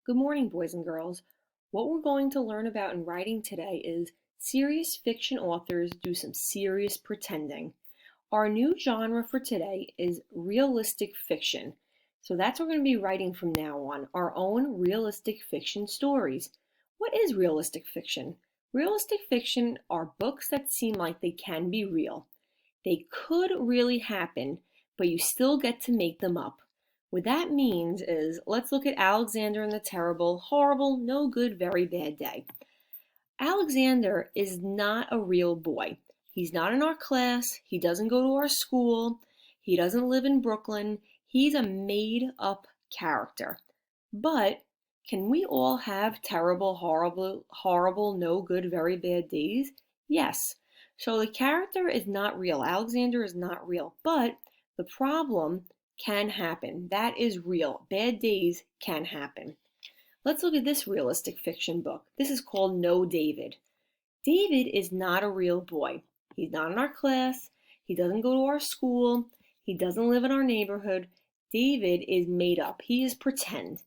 Good morning, boys and girls. What we're going to learn about in writing today is serious fiction authors do some serious pretending. Our new genre for today is realistic fiction. So that's what we're going to be writing from now on, our own realistic fiction stories. What is realistic fiction? Realistic fiction are books that seem like they can be real. They could really happen, but you still get to make them up. What that means is, let's look at Alexander and the Terrible, Horrible, No Good, Very Bad Day. Alexander is not a real boy. He's not in our class. He doesn't go to our school. He doesn't live in Brooklyn. He's a made-up character. But can we all have terrible, horrible, no good, very bad days? Yes. So the character is not real. Alexander is not real. But the problem can happen. That is real. Bad days can happen. Let's look at this realistic fiction book. This is called No David. David is not a real boy. He's not in our class. He doesn't go to our school. He doesn't live in our neighborhood. David is made up. He is pretend.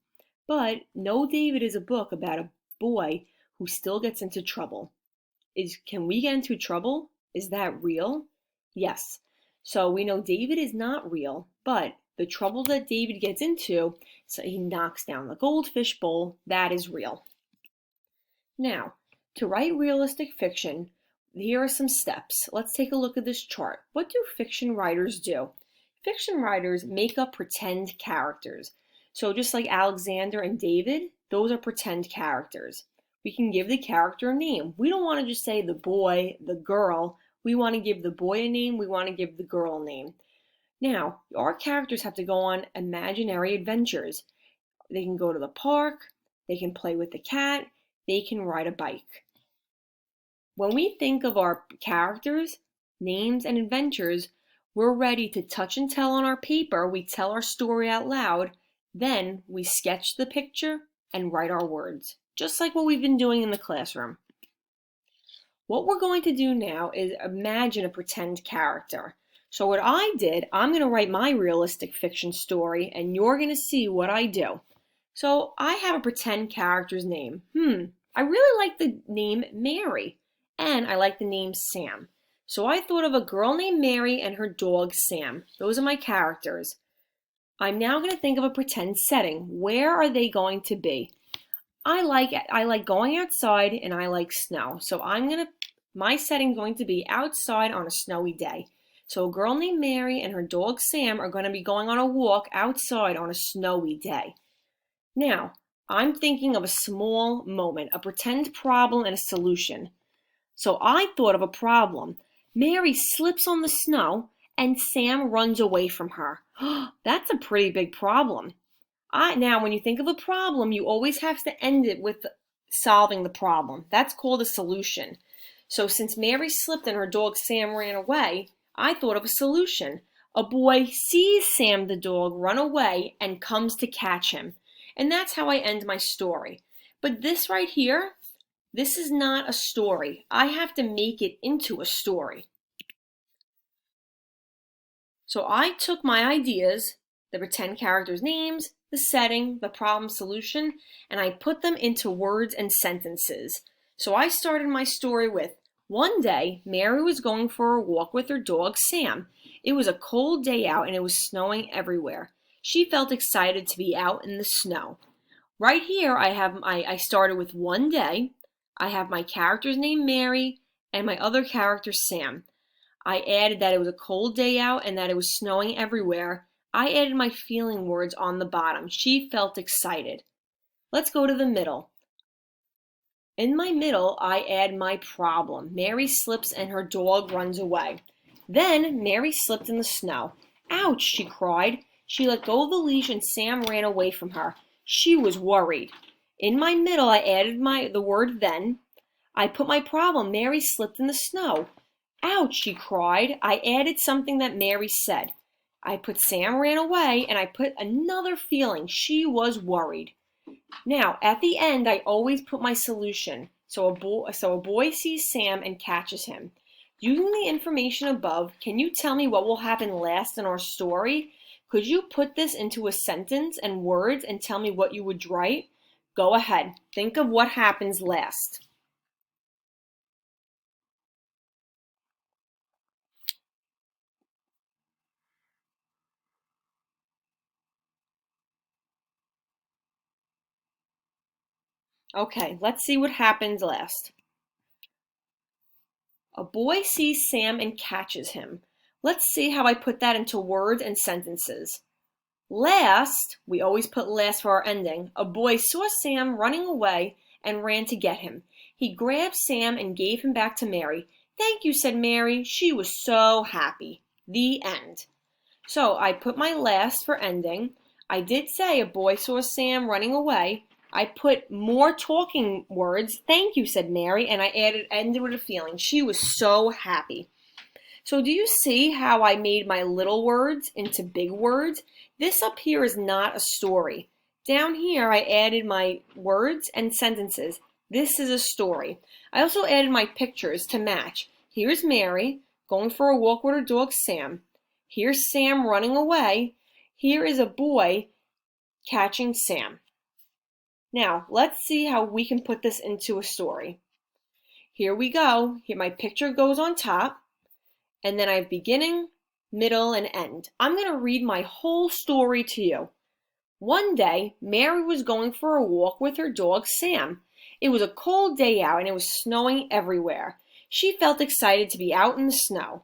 But No David is a book about a boy who still gets into trouble. Can we get into trouble? Is that real? Yes. So we know David is not real, but the trouble that David gets into, so he knocks down the goldfish bowl, that is real. Now, to write realistic fiction, here are some steps. Let's take a look at this chart. What do fiction writers do? Fiction writers make up pretend characters. So just like Alexander and David, those are pretend characters. We can give the character a name. We don't want to just say the boy, the girl. We want to give the boy a name. We want to give the girl a name. Now, our characters have to go on imaginary adventures. They can go to the park. They can play with the cat. They can ride a bike. When we think of our characters, names, and adventures, we're ready to touch and tell on our paper. We tell our story out loud. Then we sketch the picture and write our words, just like what we've been doing in the classroom. What we're going to do now is imagine a pretend character. So what I did, I'm going to write my realistic fiction story, and you're going to see what I do. So I have a pretend character's name. I really like the name Mary, and I like the name Sam. So I thought of a girl named Mary and her dog Sam. Those are my characters. I'm now going to think of a pretend setting. Where are they going to be? I like going outside and I like snow. So my setting's going to be outside on a snowy day. So a girl named Mary and her dog Sam are going to be going on a walk outside on a snowy day. Now, I'm thinking of a small moment, a pretend problem and a solution. So I thought of a problem. Mary slips on the snow and Sam runs away from her. That's a pretty big problem. Now, when you think of a problem, you always have to end it with solving the problem. That's called a solution. So since Mary slipped and her dog Sam ran away, I thought of a solution. A boy sees Sam the dog run away and comes to catch him. And that's how I end my story. But this right here, this is not a story. I have to make it into a story. So I took my ideas, the pretend characters' names, the setting, the problem solution, and I put them into words and sentences. So I started my story with, one day, Mary was going for a walk with her dog, Sam. It was a cold day out and it was snowing everywhere. She felt excited to be out in the snow. Right here, I started with one day. I have my character's name, Mary, and my other character, Sam. I added that it was a cold day out and that it was snowing everywhere. I added my feeling words on the bottom. She felt excited. Let's go to the middle. In my middle, I add my problem. Mary slips and her dog runs away. Then Mary slipped in the snow. Ouch, she cried. She let go of the leash and Sam ran away from her. She was worried. In my middle, I added the word then. I put my problem. Mary slipped in the snow. Ouch, she cried. I added something that Mary said. I put Sam ran away and I put another feeling. She was worried. Now, at the end, I always put my solution. So a boy sees Sam and catches him. Using the information above, can you tell me what will happen last in our story? Could you put this into a sentence and words and tell me what you would write? Go ahead. Think of what happens last. Okay, let's see what happens last. A boy sees Sam and catches him. Let's see how I put that into words and sentences. Last, we always put last for our ending, a boy saw Sam running away and ran to get him. He grabbed Sam and gave him back to Mary. Thank you, said Mary. She was so happy. The end. So I put my last for ending. I did say a boy saw Sam running away. I put more talking words. Thank you, said Mary, and I ended with a feeling. She was so happy. So do you see how I made my little words into big words? This up here is not a story. Down here, I added my words and sentences. This is a story. I also added my pictures to match. Here's Mary going for a walk with her dog Sam. Here's Sam running away. Here is a boy catching Sam. Now, let's see how we can put this into a story. Here we go. Here my picture goes on top. And then I have beginning, middle, and end. I'm going to read my whole story to you. One day, Mary was going for a walk with her dog, Sam. It was a cold day out and it was snowing everywhere. She felt excited to be out in the snow.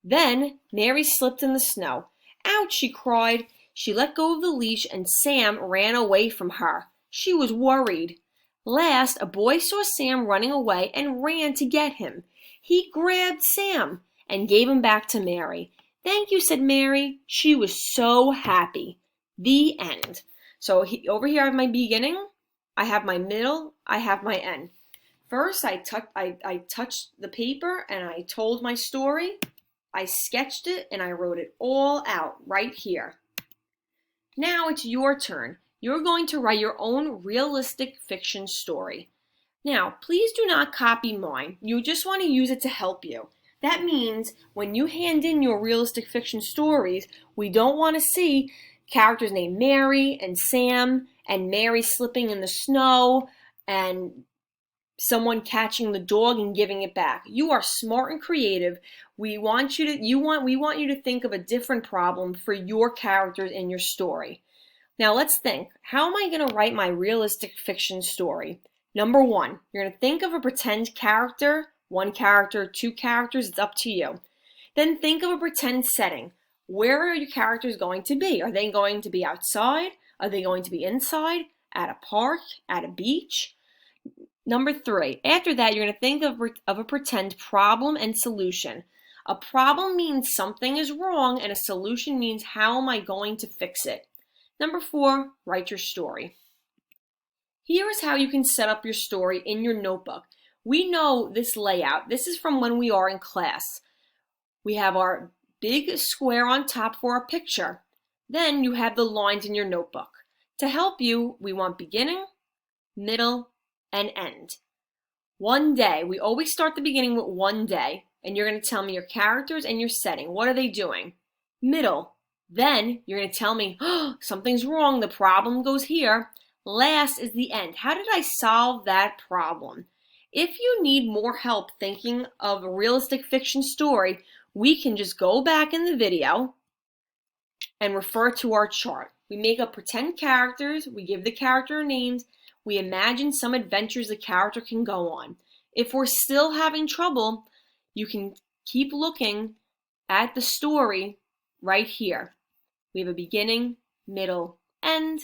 Then, Mary slipped in the snow. Ouch, she cried. She let go of the leash and Sam ran away from her. She was worried. Last, a boy saw Sam running away and ran to get him. He grabbed Sam and gave him back to Mary. Thank you, said Mary. She was so happy. The end. So over here I have my beginning, I have my middle, I have my end. First, I touched the paper and I told my story. I sketched it and I wrote it all out right here. Now it's your turn. You're going to write your own realistic fiction story. Now, please do not copy mine. You just want to use it to help you. That means when you hand in your realistic fiction stories, we don't want to see characters named Mary and Sam and Mary slipping in the snow and someone catching the dog and giving it back. You are smart and creative. We want you to think of a different problem for your characters in your story. Now let's think, how am I going to write my realistic fiction story? Number one, you're going to think of a pretend character, one character, two characters, it's up to you. Then think of a pretend setting. Where are your characters going to be? Are they going to be outside? Are they going to be inside? At a park? At a beach? Number three, after that, you're going to think of a pretend problem and solution. A problem means something is wrong, and a solution means how am I going to fix it? Number four, write your story. Here is how you can set up your story in your notebook. We know this layout. This is from when we are in class. We have our big square on top for our picture. Then you have the lines in your notebook. To help you, we want beginning, middle, and end. One day. We always start the beginning with one day. And you're going to tell me your characters and your setting. What are they doing? Middle. Then you're going to tell me, oh, something's wrong. The problem goes here. Last is the end. How did I solve that problem? If you need more help thinking of a realistic fiction story, we can just go back in the video and refer to our chart. We make up pretend characters, we give the character names, we imagine some adventures the character can go on. If we're still having trouble, you can keep looking at the story right here. We have a beginning, middle, end,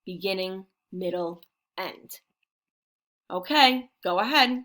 beginning, middle, end. Okay, go ahead.